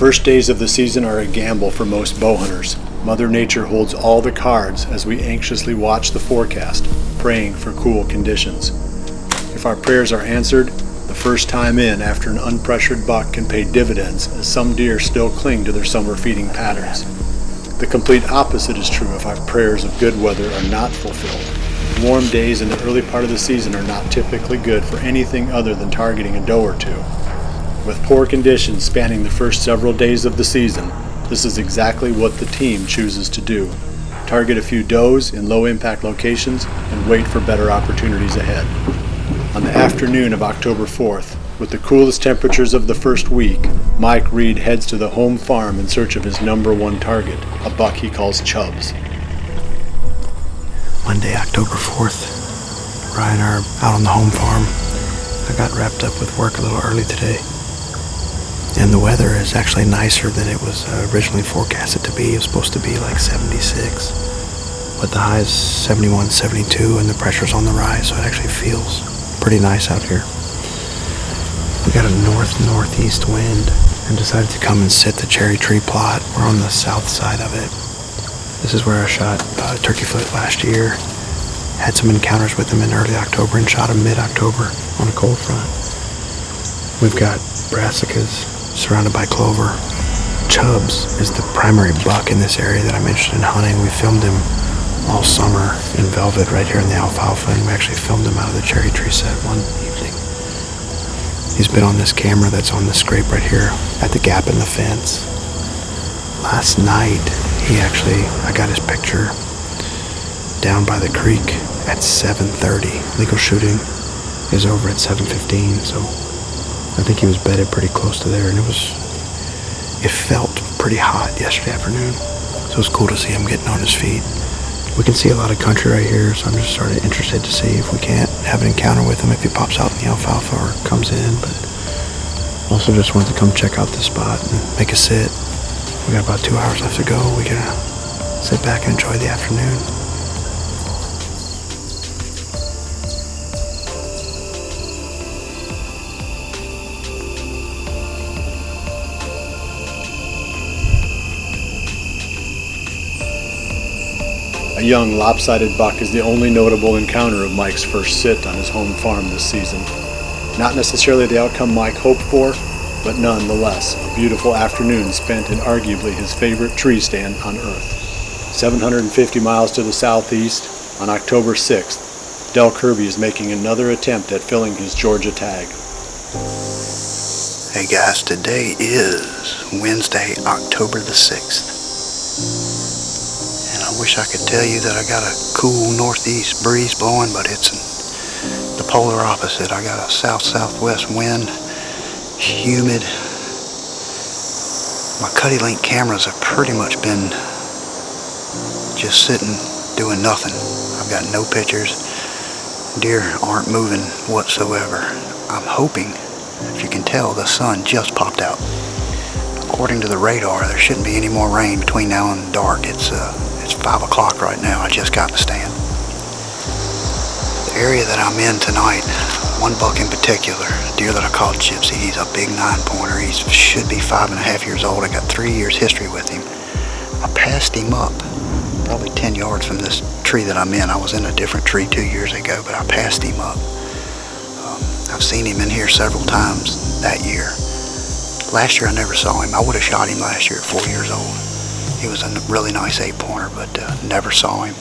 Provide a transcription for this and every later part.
first days of the season are a gamble for most bow hunters. Mother Nature holds all the cards as we anxiously watch the forecast, praying for cool conditions. If our prayers are answered, the first time in after an unpressured buck can pay dividends as some deer still cling to their summer feeding patterns. The complete opposite is true if our prayers of good weather are not fulfilled. Warm days in the early part of the season are not typically good for anything other than targeting a doe or two. With poor conditions spanning the first several days of the season, this is exactly what the team chooses to do. Target a few does in low-impact locations and wait for better opportunities ahead. On the afternoon of October 4th, with the coolest temperatures of the first week, Mike Reed heads to the home farm in search of his number one target, a buck he calls Chubbs. Monday, October 4th. Ryan and I are out on the home farm. I got wrapped up with work a little early today. And the weather is actually nicer than it was originally forecasted to be. It was supposed to be like 76. But the high is 71, 72, and the pressure's on the rise, so it actually feels pretty nice out here. We got a north-northeast wind and decided to come and sit the cherry tree plot. We're on the south side of it. This is where I shot turkeyfoot last year. Had some encounters with them in early October and shot them mid-October on a cold front. We've got brassicas surrounded by clover. Chubbs is the primary buck in this area that I'm interested in hunting. We filmed him all summer in velvet right here in the alfalfa, and we actually filmed him out of the cherry tree set one evening. He's been on this camera that's on the scrape right here at the gap in the fence. Last night, I got his picture down by the creek at 7:30. Legal shooting is over at 7:15, so I think he was bedded pretty close to there, and it felt pretty hot yesterday afternoon, so it was cool to see him getting on his feet. We can see a lot of country right here, so I'm just sort of interested to see if we can't have an encounter with him if he pops out in the alfalfa or comes in, but also just wanted to come check out this spot and make a sit. We got about 2 hours left to go. We can sit back and enjoy the afternoon. A young lopsided buck is the only notable encounter of Mike's first sit on his home farm this season. Not necessarily the outcome Mike hoped for, but nonetheless, a beautiful afternoon spent in arguably his favorite tree stand on Earth. 750 miles to the southeast, on October 6th, Dell Kirby is making another attempt at filling his Georgia tag. Hey guys, today is Wednesday, October the 6th. And I wish I could tell you that I got a cool northeast breeze blowing, but it's the polar opposite. I got a south-southwest wind. Humid. My Cuddy Link cameras have pretty much been just sitting doing nothing. I've got no pictures. Deer aren't moving whatsoever. I'm hoping, if you can tell, the sun just popped out. According to the radar, there shouldn't be any more rain between now and dark. It's 5 o'clock right now. I just got in the stand. The area that I'm in tonight, one buck in particular, a deer that I called Gypsy. He's a big 9-pointer. He should be 5.5 years old. I got 3 years history with him. I passed him up probably 10 yards from this tree that I'm in. I was in a different tree 2 years ago, but I passed him up. I've seen him in here several times that year. Last year I never saw him. I would have shot him last year at 4 years old. He was a really nice 8-pointer, but never saw him.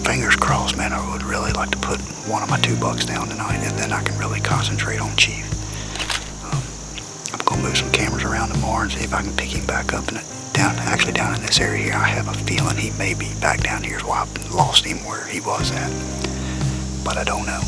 Fingers crossed, man. I would really like to put one of my 2 bucks down tonight, and then I can really concentrate on Chief. I'm going to move some cameras around tomorrow and see if I can pick him back up down in this area here. I have a feeling he may be back down here, so I lost him where he was at, but I don't know.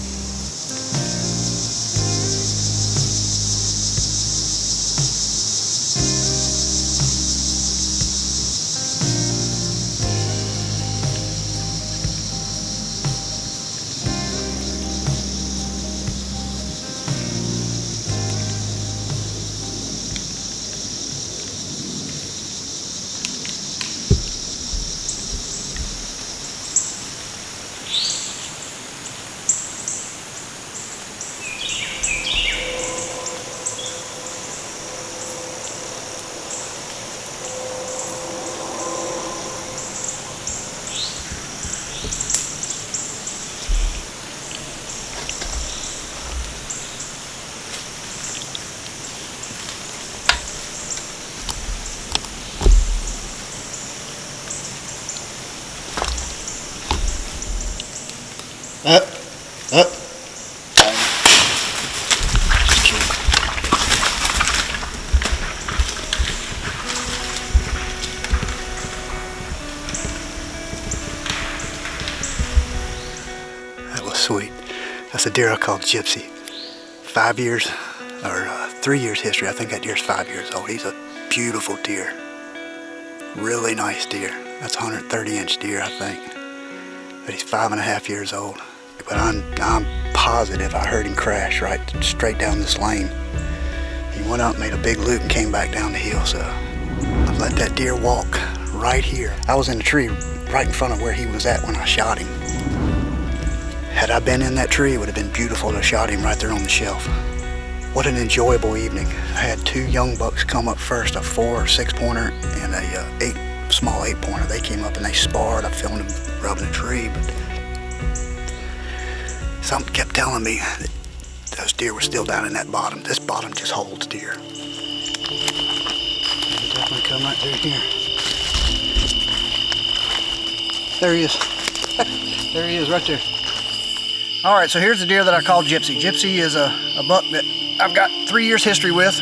Up. Up. That was sweet. That's a deer I called Gypsy. 5 years, or 3 years history. I think that deer's 5 years old. He's a beautiful deer. Really nice deer. That's a 130-inch deer, I think. But he's 5.5 years old. But I'm positive I heard him crash right straight down this lane. He went out and made a big loop and came back down the hill, so I let that deer walk right here. I was in the tree right in front of where he was at when I shot him. Had I been in that tree, it would have been beautiful to have shot him right there on the shelf. What an enjoyable evening. I had 2 young bucks come up first, a 4 or 6 pointer and a small 8 pointer. They came up and they sparred. I filmed them rubbing a tree, but something kept telling me that those deer were still down in that bottom. This bottom just holds deer. He'll definitely come right through here. There he is. There he is right there. All right, so here's the deer that I call Gypsy. Gypsy is a buck that I've got 3 years history with.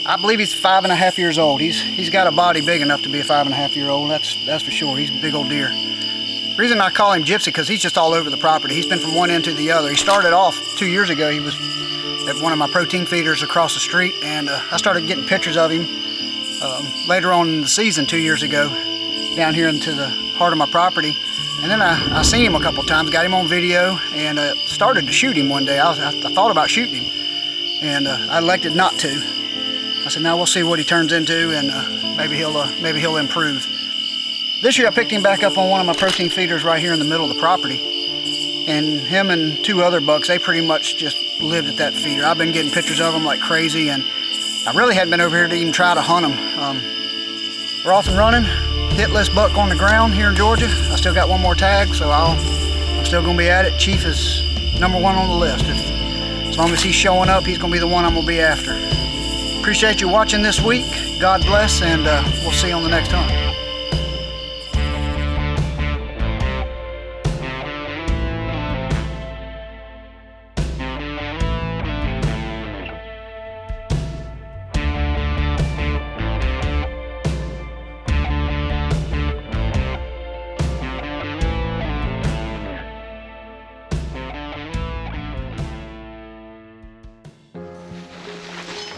I believe he's 5.5 years old. He's got a body big enough to be a 5.5-year-old. That's for sure. He's a big old deer. The reason I call him Gypsy because he's just all over the property. He's been from one end to the other. He started off 2 years ago. He was at one of my protein feeders across the street, and I started getting pictures of him later on in the season 2 years ago down here into the heart of my property. And then I seen him a couple times, got him on video, and started to shoot him one day. I thought about shooting him, and I elected not to. I said, now we'll see what he turns into, and maybe he'll improve. This year I picked him back up on one of my protein feeders right here in the middle of the property, and him and 2 other bucks, they pretty much just lived at that feeder. I've been getting pictures of them like crazy, and I really hadn't been over here to even try to hunt them. We're off and running. Hitless buck on the ground here in Georgia. I still got 1 more tag, so I'm still gonna be at it. Chief is #1 on the list. As long as he's showing up, he's gonna be the one I'm gonna be after. Appreciate you watching this week. God bless, and we'll see you on the next hunt.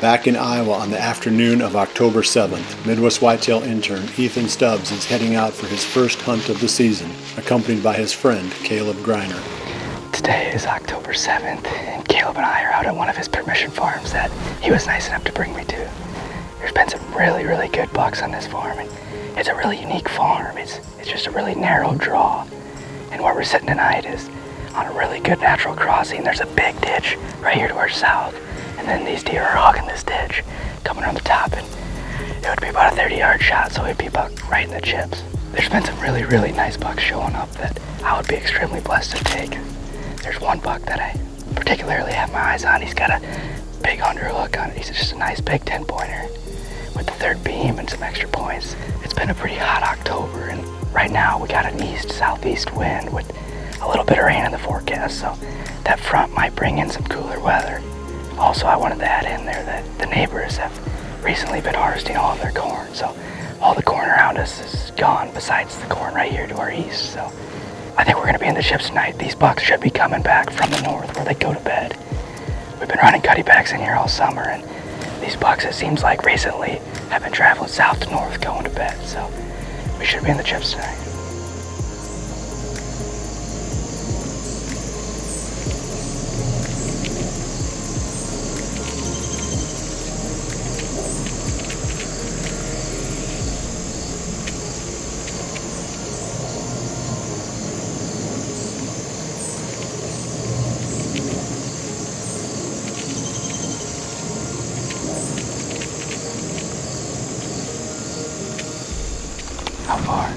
Back in Iowa on the afternoon of October 7th, Midwest Whitetail intern Ethan Stubbs is heading out for his first hunt of the season, accompanied by his friend Caleb Greiner. Today is October 7th, and Caleb and I are out at one of his permission farms that he was nice enough to bring me to. There's been some really, really good bucks on this farm, and it's a really unique farm. It's just a really narrow draw. And where we're sitting tonight is on a really good natural crossing. There's a big ditch right here to our south. And then these deer are hogging this ditch, coming around the top, and it would be about a 30-yard shot, so it'd be about right in the chips. There's been some really, really nice bucks showing up that I would be extremely blessed to take. There's one buck that I particularly have my eyes on. He's got a big underhook on it. He's just a nice big 10-pointer with the 3rd beam and some extra points. It's been a pretty hot October, and right now we got an east-southeast wind with a little bit of rain in the forecast, so that front might bring in some cooler weather. Also, I wanted to add in there that the neighbors have recently been harvesting all of their corn, so all the corn around us is gone besides the corn right here to our east. So I think we're going to be in the chips tonight. These bucks should be coming back from the north where they go to bed. We've been running cutty backs in here all summer, and these bucks, it seems like recently, have been traveling south to north going to bed, so we should be in the chips tonight. How far?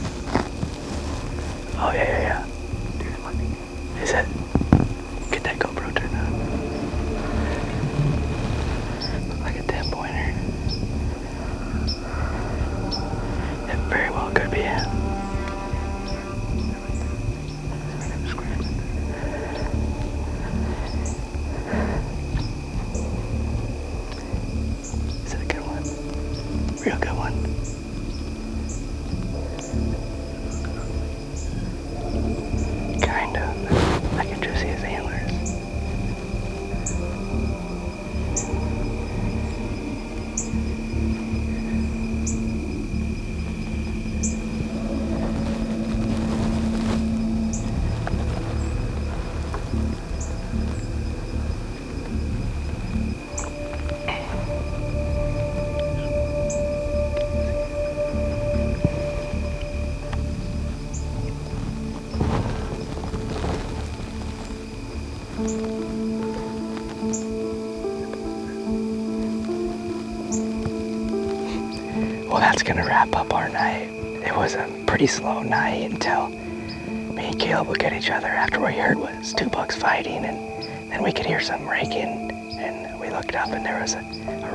Well, that's gonna wrap up our night. It was a pretty slow night until me and Caleb looked at each other after we heard was 2 bucks fighting, and then we could hear some raking, and we looked up and there was a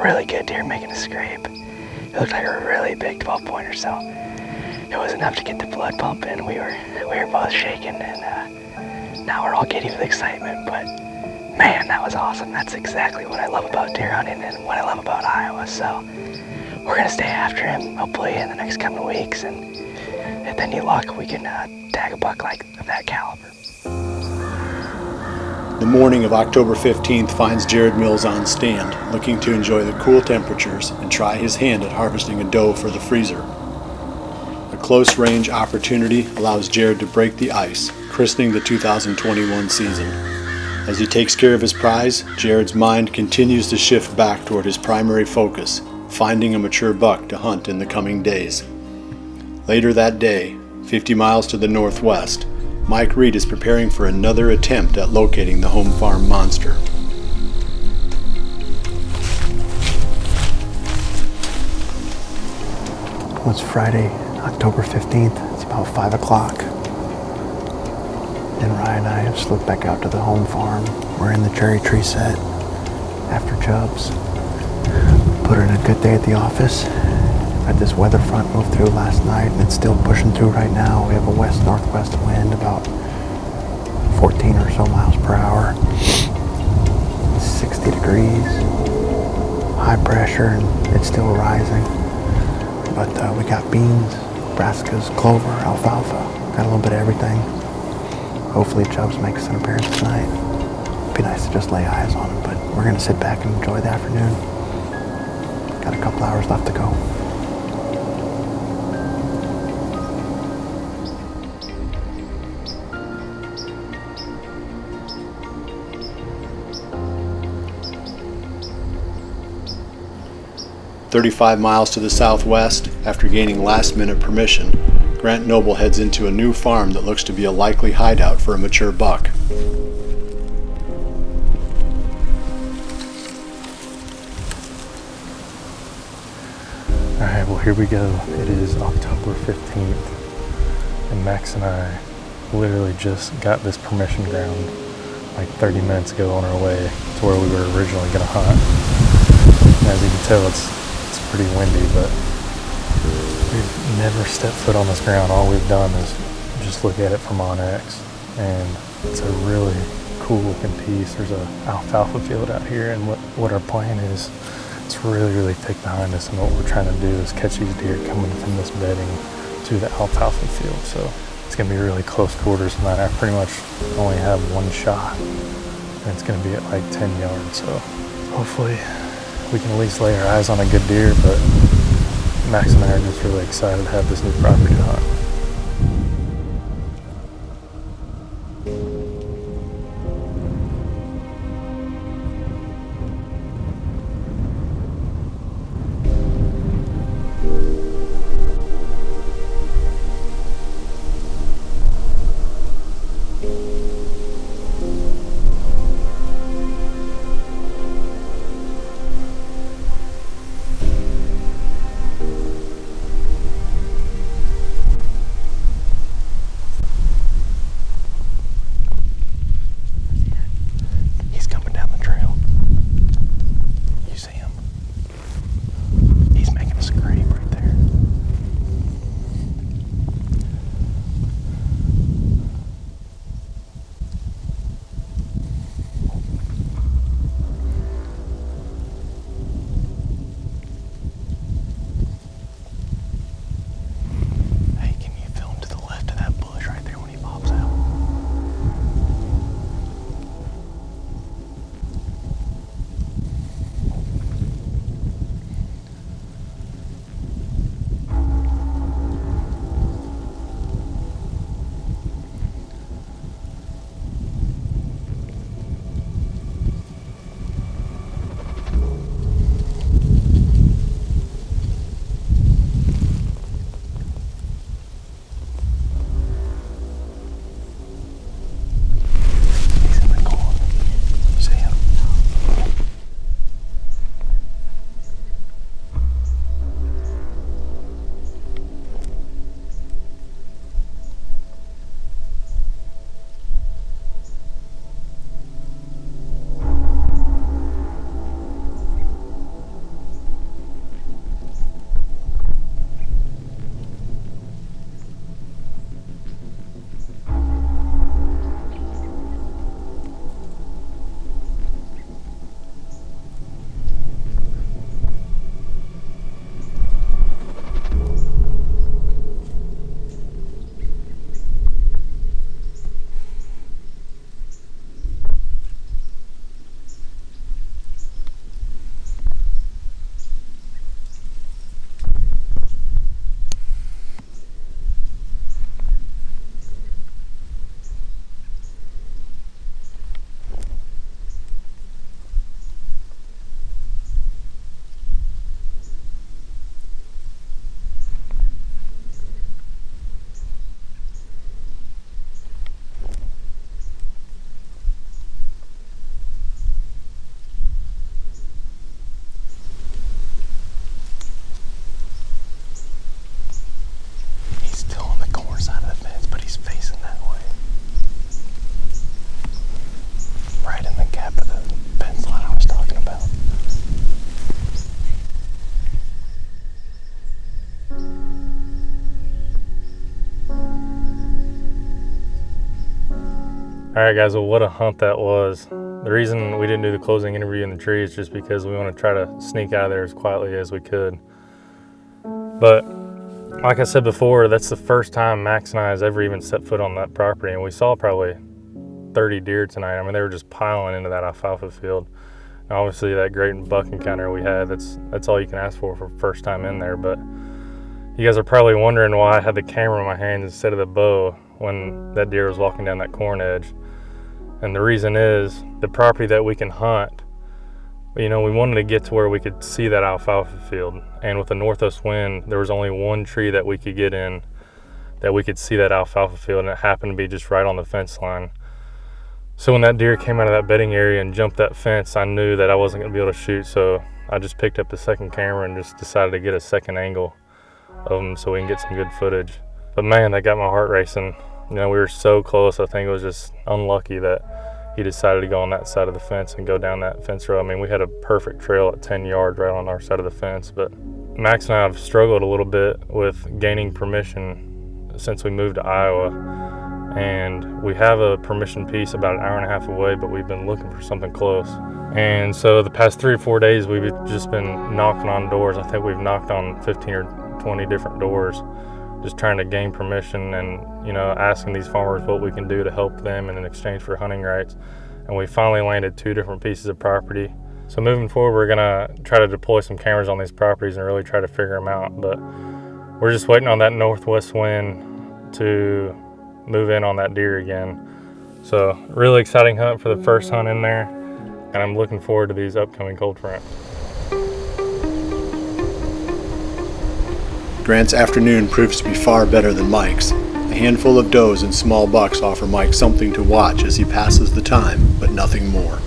really good deer making a scrape. It looked like a really big 12-pointer, so it was enough to get the blood pumping. We were both shaking, and now we're all giddy with excitement, but man, that was awesome. That's exactly what I love about deer hunting and what I love about Iowa, so we're gonna stay after him, hopefully in the next coming weeks, and if any luck, we can tag a buck like of that caliber. The morning of October 15th finds Jared Mills on stand, looking to enjoy the cool temperatures and try his hand at harvesting a doe for the freezer. A close-range opportunity allows Jared to break the ice, christening the 2021 season. As he takes care of his prize, Jared's mind continues to shift back toward his primary focus, finding a mature buck to hunt in the coming days. Later that day, 50 miles to the northwest, Mike Reed is preparing for another attempt at locating the home farm monster. It's Friday, October 15th. It's about 5 o'clock. And Ryan and I have slipped back out to the home farm. We're in the cherry tree set after Chubbs. Put in a good day at the office. Had this weather front move through last night and it's still pushing through right now. We have a west-northwest wind about 14 or so miles per hour. 60 degrees, high pressure, and it's still rising. But we got beans, brassicas, clover, alfalfa, got a little bit of everything. Hopefully Chubbs makes an appearance tonight. It'd be nice to just lay eyes on him, but we're gonna sit back and enjoy the afternoon. Got a couple hours left to go. "35 miles to the southwest, after gaining last-minute permission, Grant Noble heads into a new farm that looks to be a likely hideout for a mature buck. Alright, well here we go. It is October 15th, and Max and I literally just got this permission ground like 30 minutes ago on our way to where we were originally going to hunt. And as you can tell, it's pretty windy, but we've never stepped foot on this ground. All we've done is just look at it from OnX, and it's a really cool looking piece. There's a alfalfa field out here, and what our plan is, it's really thick behind us, and what we're trying to do is catch these deer coming from this bedding to the alfalfa field. So it's gonna be really close quarters tonight. I pretty much only have one shot, and it's gonna be at like 10 yards. So hopefully we can at least lay our eyes on a good deer, but Max and I are just really excited to have this new property to hunt. All right, guys, well, what a hunt that was. The reason we didn't do the closing interview in the tree is just because we want to try to sneak out of there as quietly as we could. But like I said before, that's the first time Max and I has ever even set foot on that property, and we saw probably 30 deer tonight. I mean, they were just piling into that alfalfa field. And obviously, that great buck encounter we had, that's all you can ask for first time in there. But you guys are probably wondering why I had the camera in my hands instead of the bow when that deer was walking down that corn edge. And the reason is the property that we can hunt, you know, we wanted to get to where we could see that alfalfa field. And with the northwest wind, there was only one tree that we could get in that we could see that alfalfa field, and it happened to be just right on the fence line. So when that deer came out of that bedding area and jumped that fence, I knew that I wasn't going to be able to shoot. So I just picked up the second camera and just decided to get a second angle of him so we can get some good footage. But man, that got my heart racing. You know, we were so close. I think it was just unlucky that he decided to go on that side of the fence and go down that fence row. I mean, we had a perfect trail at 10 yards right on our side of the fence. But Max and I have struggled a little bit with gaining permission since we moved to Iowa. And we have a permission piece about an hour and a half away, but we've been looking for something close. And so the past 3 or 4 days, we've just been knocking on doors. I think we've knocked on 15 or 20 different doors, just trying to gain permission and, you know, asking these farmers what we can do to help them in exchange for hunting rights. And we finally landed 2 different pieces of property. So moving forward, we're gonna try to deploy some cameras on these properties and really try to figure them out. But we're just waiting on that northwest wind to move in on that deer again. So really exciting hunt for the first hunt in there. And I'm looking forward to these upcoming cold fronts. Grant's afternoon proves to be far better than Mike's. A handful of does and small bucks offer Mike something to watch as he passes the time, but nothing more.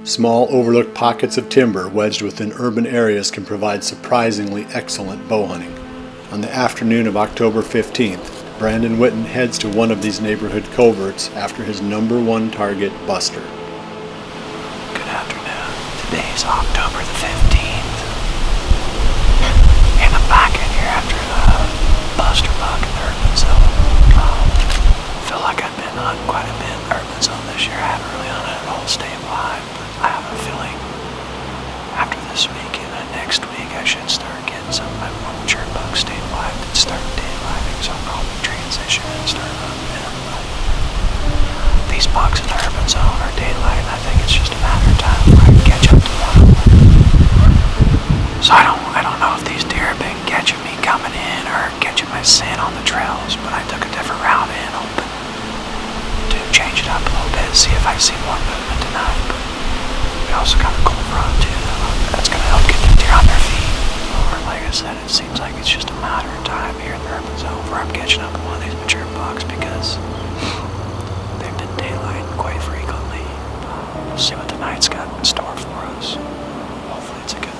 Small, overlooked pockets of timber wedged within urban areas can provide surprisingly excellent bow hunting. On the afternoon of October 15th, Brandon Whitten heads to one of these neighborhood coverts after his #1 target, Buster. Good afternoon. Today's October the 15th. And I'm back in here after the Buster buck in the urban zone. I feel like I've been hunting quite a bit in the urban zone this year. I haven't really hunted at all statewide, but I have a feeling after this week and next week I should start getting some of my more mature bucks statewide that start daylighting, so I'll probably transition and start hunting them. But these bucks in the urban zone are daylight, and I think it's just a matter of time before I can catch up to one of them. So I don't know if these deer have been catching me coming in or catching my scent on the trails, but I took a different route in, hoping to change it up a little bit, see if I see more movement tonight. But we also got a cold front too. That's going to help get the deer on their feet. Or like I said, it seems like it's just a matter of time here in the urban zone where I'm catching up with one of these mature bucks because they've been daylighting quite frequently. We'll see what the night's got in store for us. Hopefully it's a good one.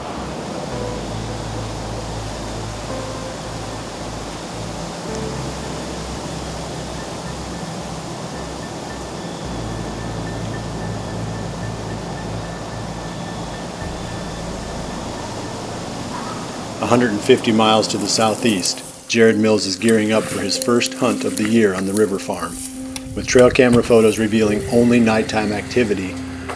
150 miles to the southeast, Jared Mills is gearing up for his first hunt of the year on the river farm. With trail camera photos revealing only nighttime activity,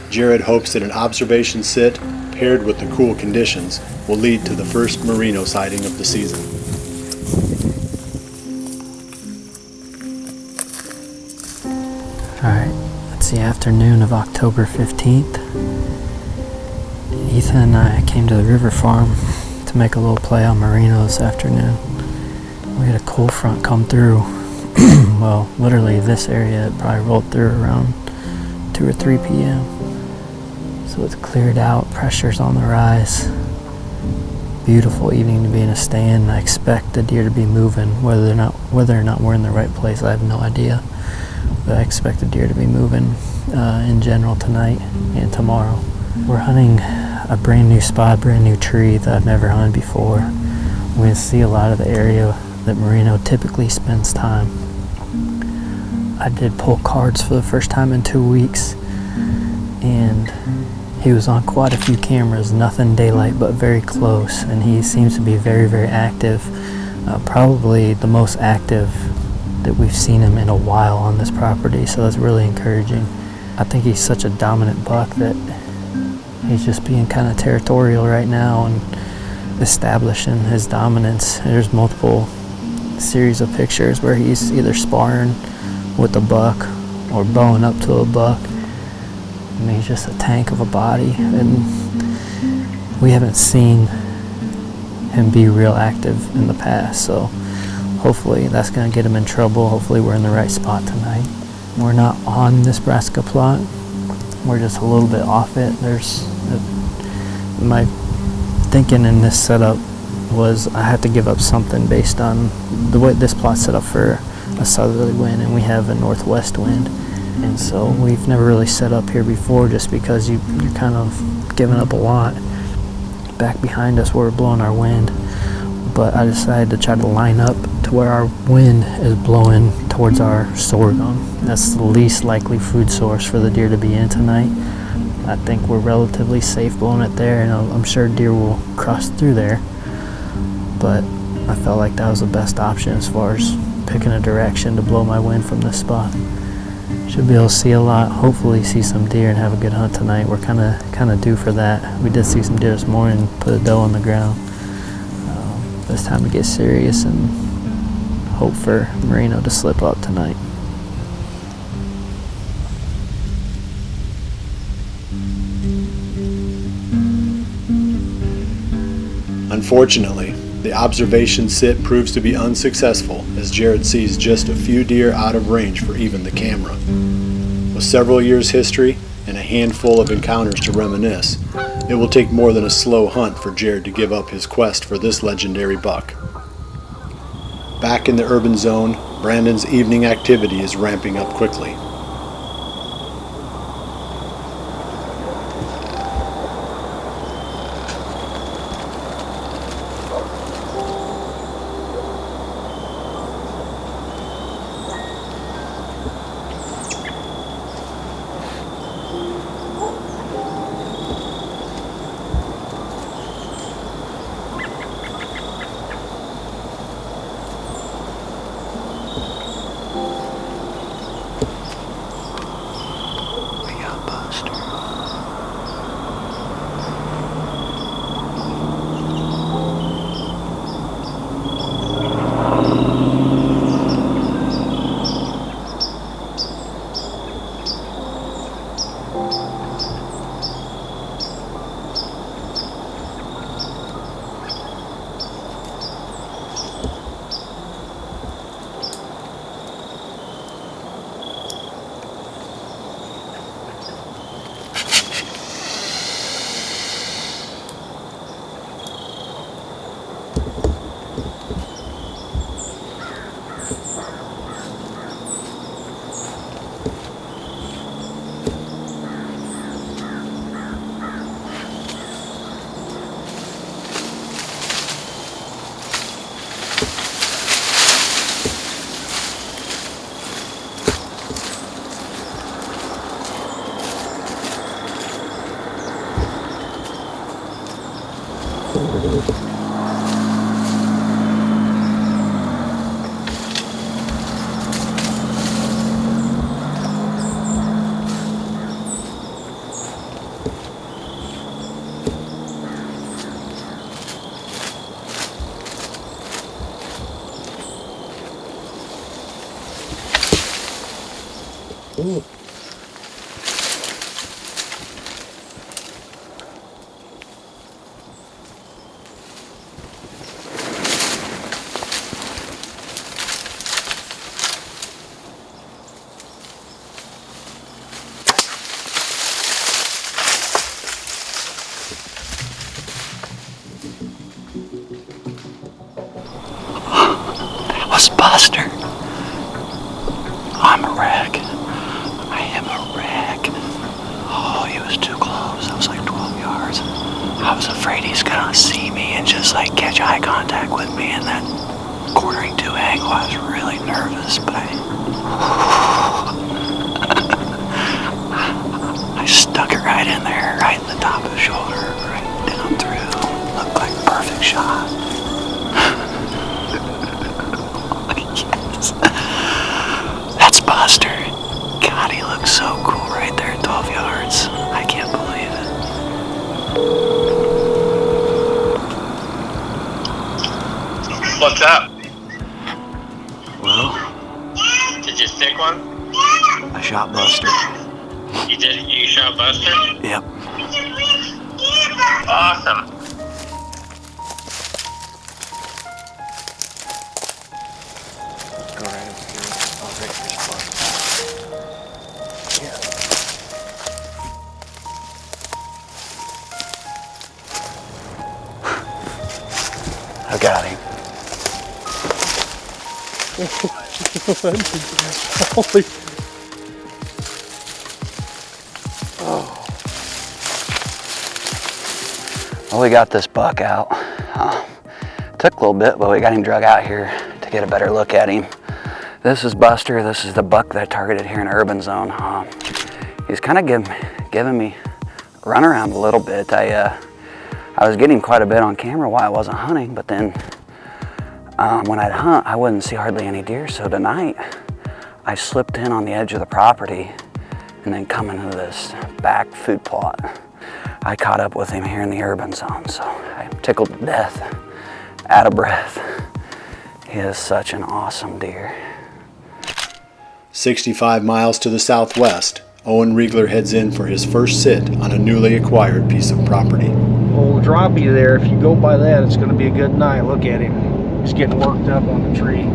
Jared hopes that an observation sit, paired with the cool conditions, will lead to the first merino sighting of the season. Alright, it's the afternoon of October 15th. Ethan and I came to the river farm to make a little play on merino this afternoon. We had a cold front come through. Well, literally this area, it probably rolled through around 2 or 3 p.m. So it's cleared out, pressure's on the rise. Beautiful evening to be in a stand. I expect the deer to be moving. Whether or not we're in the right place, I have no idea. But I expect the deer to be moving in general tonight and tomorrow. We're hunting a brand new spot, brand new tree that I've never hunted before. We're going to see a lot of the area that Marino typically spends time. I did pull cards for the first time in 2 weeks, and he was on quite a few cameras, nothing daylight but very close, and he seems to be very, very active. Probably the most active that we've seen him in a while on this property, so that's really encouraging. I think he's such a dominant buck that he's just being kind of territorial right now and establishing his dominance. There's multiple series of pictures where he's either sparring with a buck or bowing up to a buck. I mean, he's just a tank of a body, and we haven't seen him be real active in the past, so hopefully that's going to get him in trouble. Hopefully we're in the right spot tonight. We're not on this brassica plot, we're just a little bit off it. My thinking in this setup was I had to give up something based on the way this plot's set up for a southerly wind, and we have a northwest wind, and so we've never really set up here before just because you're kind of giving up a lot. Back behind us we're blowing our wind, but I decided to try to line up to where our wind is blowing towards our sorghum. That's the least likely food source for the deer to be in tonight. I think we're relatively safe blowing it there, and I'm sure deer will cross through there, but I felt like that was the best option as far as picking a direction to blow my wind from this spot. Should be able to see a lot, hopefully see some deer and have a good hunt tonight. We're kind of due for that. We did see some deer this morning, put a doe on the ground. It's time to get serious and hope for Marino to slip up tonight. Unfortunately, the observation sit proves to be unsuccessful as Jared sees just a few deer out of range for even the camera. With several years' history and a handful of encounters to reminisce, it will take more than a slow hunt for Jared to give up his quest for this legendary buck. Back in the urban zone, Brandon's evening activity is ramping up quickly. like catch eye contact with me in that quartering to angle. I was really nervous, but I stuck it right in there, right in the top of the shoulder, right down through. Looked like a perfect shot. Yes. That's Buster. God, he looks so cool right there at 12 yards. I can't believe it. What's up? Well, Did you stick one? I shot Buster. You did? You shot Buster? Yep. Awesome. Go right up here. I'll take your spot. Yeah. I got him. Holy. Well, we got this buck out. Took a little bit, but we got him drug out here to get a better look at him. This is Buster. This is the buck that I targeted here in Urban Zone. He's kind of giving me a run around a little bit. I was getting quite a bit on camera while I wasn't hunting, but then when I'd hunt, I wouldn't see hardly any deer. So tonight, I slipped in on the edge of the property and then come into this back food plot. I caught up with him here in the Urban Zone, so I'm tickled to death, out of breath. He is such an awesome deer. 65 miles to the southwest, Owen Riegler heads in for his first sit on a newly acquired piece of property. Well, we'll drop you there. If you go by that, it's going to be a good night. Look at him. He's getting worked up on the tree.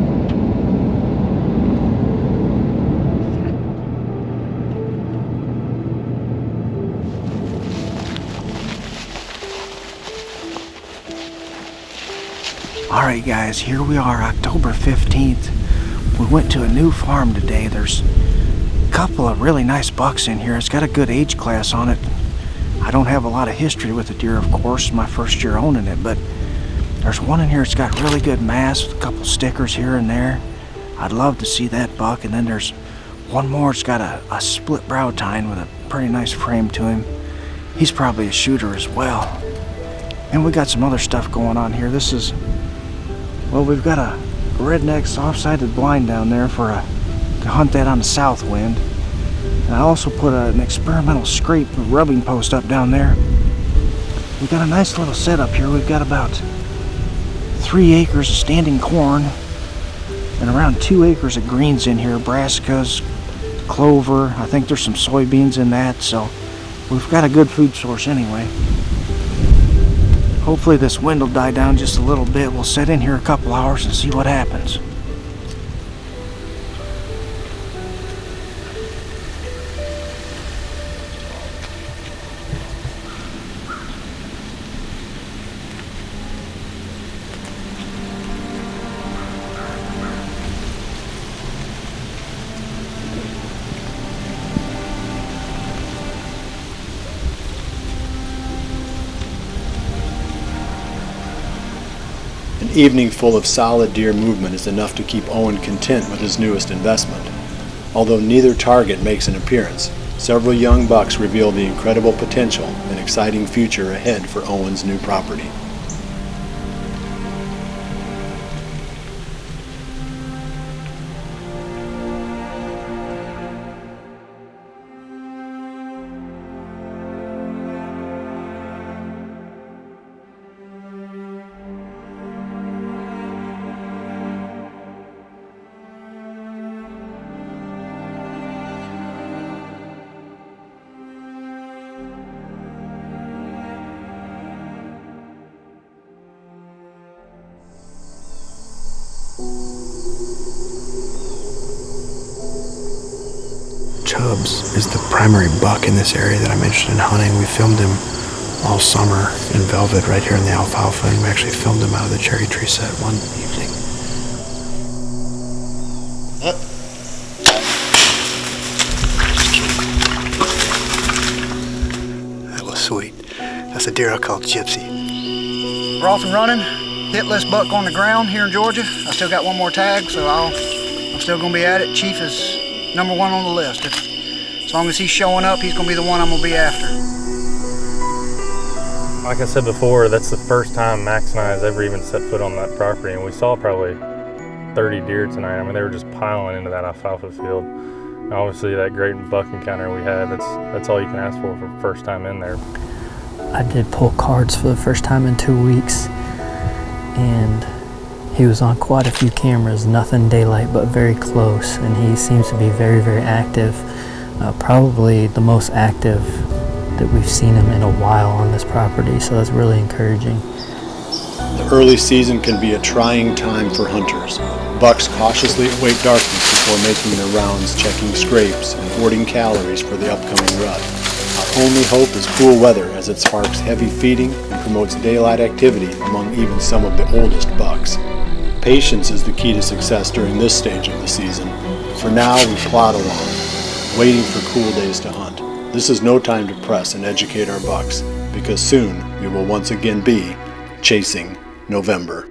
Alright guys, here we are, October 15th. We went to a new farm today. There's a couple of really nice bucks in here. It's got a good age class on it. I don't have a lot of history with the deer, of course, my first year owning it, but there's one in here that's got really good mass with a couple stickers here and there. I'd love to see that buck. And then there's one more that's got a split brow tine with a pretty nice frame to him. He's probably a shooter as well. And we got some other stuff going on here. This is, well, we've got a redneck soft-sided blind down there to hunt that on the south wind. And I also put an experimental scrape rubbing post up down there. We've got a nice little setup here. We've got about 3 acres of standing corn and around 2 acres of greens in here, brassicas, clover. I think there's some soybeans in that, so we've got a good food source anyway. Hopefully this wind will die down just a little bit. We'll sit in here a couple hours and see what happens. An evening full of solid deer movement is enough to keep Owen content with his newest investment. Although neither target makes an appearance, several young bucks reveal the incredible potential and exciting future ahead for Owen's new property. Chubbs is the primary buck in this area that I'm interested in hunting. We filmed him all summer in velvet right here in the alfalfa, and we actually filmed him out of the cherry tree set one evening. That was sweet. That's a deer I call Gypsy. We're off and running. Hitless buck on the ground here in Georgia. I still got one more tag, so I'm still gonna be at it. Chief is #1 on the list. As long as he's showing up, he's gonna be the one I'm gonna be after. Like I said before, that's the first time Max and I has ever even set foot on that property, and we saw probably 30 deer tonight. I mean, they were just piling into that alfalfa field. And obviously, that great buck encounter we had, that's all you can ask for first time in there. I did pull cards for the first time in 2 weeks, and he was on quite a few cameras, nothing daylight but very close, and he seems to be very, very active, probably the most active that we've seen him in a while on this property, so that's really encouraging. The early season can be a trying time for hunters. Bucks cautiously await darkness before making their rounds, checking scrapes and hoarding calories for the upcoming rut. Our only hope is cool weather, as it sparks heavy feeding and promotes daylight activity among even some of the oldest bucks. Patience is the key to success during this stage of the season. For now, we plod along, waiting for cool days to hunt. This is no time to press and educate our bucks, because soon we will once again be chasing November.